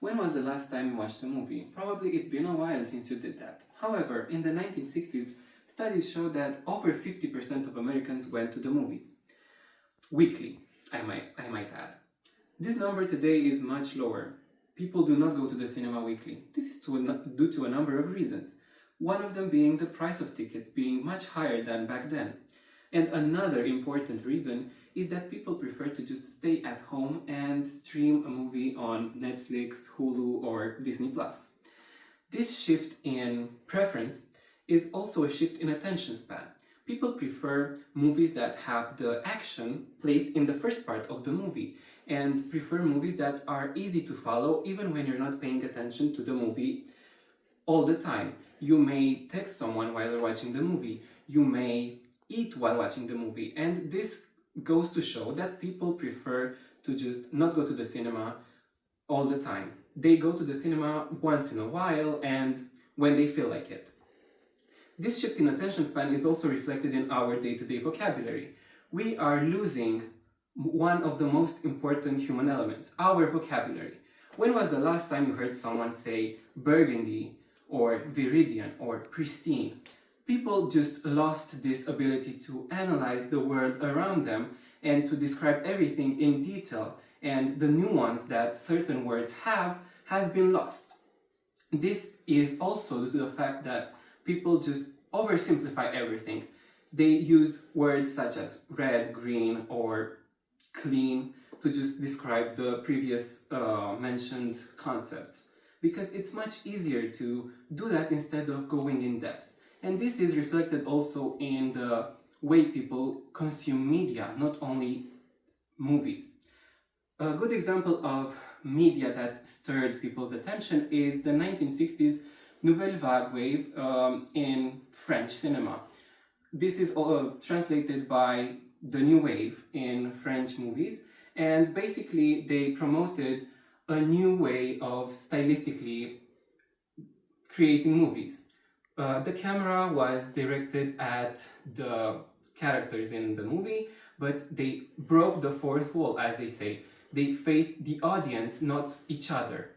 When was the last time you watched a movie? Probably it's been a while since you did that. However, in the 1960s, studies show that over 50% of Americans went to the movies. Weekly, I might add. This number today is much lower. People do not go to the cinema weekly. This is due to a number of reasons. One of them being the price of tickets being much higher than back then. And another important reason is that people prefer to just stay at home and stream a movie on Netflix, Hulu, or Disney+. This shift in preference is also a shift in attention span. People prefer movies that have the action placed in the first part of the movie and prefer movies that are easy to follow even when you're not paying attention to the movie all the time. You may text someone while you're watching the movie. You may eat while watching the movie. And this goes to show that people prefer to just not go to the cinema all the time. They go to the cinema once in a while and when they feel like it. This shift in attention span is also reflected in our day-to-day vocabulary. We are losing one of the most important human elements, our vocabulary. When was the last time you heard someone say burgundy or viridian or pristine? People just lost this ability to analyze the world around them and to describe everything in detail, and the nuance that certain words has been lost. This is also due to the fact that people just oversimplify everything. They use words such as red, green, or clean to just describe the previous mentioned concepts, because it's much easier to do that instead of going in depth. And this is reflected also in the way people consume media, not only movies. A good example of media that stirred people's attention is the 1960s Nouvelle Vague wave in French cinema. This is translated by the New Wave in French movies, and basically they promoted a new way of stylistically creating movies. The camera was directed at the characters in the movie, but they broke the fourth wall, as they say. They faced the audience, not each other.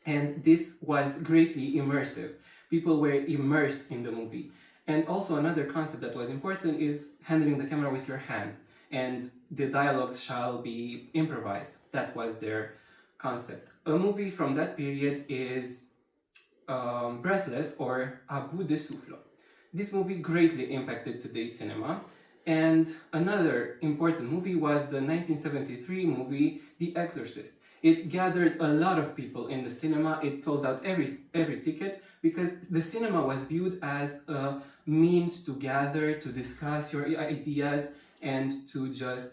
And this was greatly immersive. People were immersed in the movie. And also another concept that was important is handling the camera with your hand. And the dialogues shall be improvised. That was their concept. A movie from that period is Breathless or À bout de souffle. This movie greatly impacted today's cinema. And another important movie was the 1973 movie The Exorcist. It gathered a lot of people in the cinema. It sold out every ticket because the cinema was viewed as a means to gather, to discuss your ideas, and to just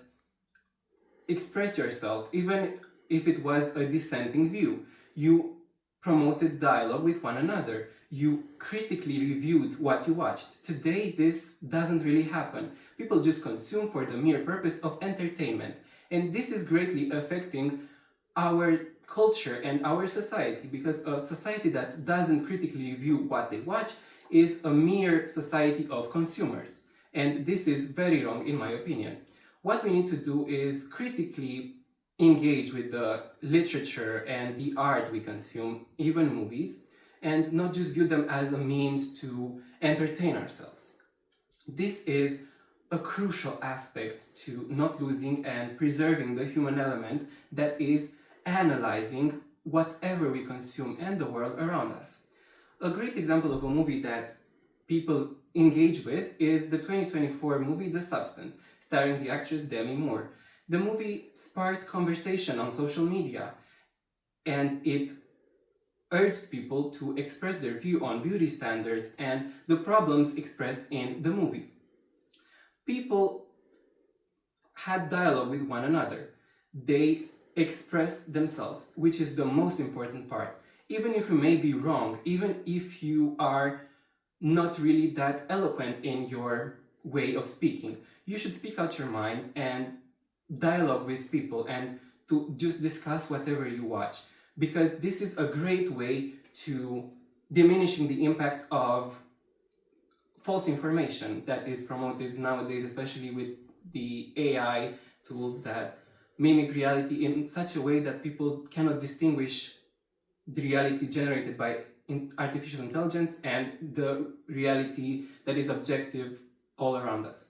express yourself, even if it was a dissenting view. You promoted dialogue with one another. You critically reviewed what you watched. Today, this doesn't really happen. People just consume for the mere purpose of entertainment. And this is greatly affecting our culture and our society, because a society that doesn't critically review what they watch is a mere society of consumers. And this is very wrong in my opinion. What we need to do is critically engage with the literature and the art we consume, even movies, and not just view them as a means to entertain ourselves. This is a crucial aspect to not losing and preserving the human element that is analyzing whatever we consume and the world around us. A great example of a movie that people engage with is the 2024 movie The Substance, starring the actress Demi Moore. The movie sparked conversation on social media, and it urged people to express their view on beauty standards and the problems expressed in the movie. People had dialogue with one another. They expressed themselves, which is the most important part. Even if you may be wrong, even if you are not really that eloquent in your way of speaking, you should speak out your mind and dialogue with people and to just discuss whatever you watch, because this is a great way to diminishing the impact of false information that is promoted nowadays, especially with the AI tools that mimic reality in such a way that people cannot distinguish the reality generated by artificial intelligence and the reality that is objective all around us.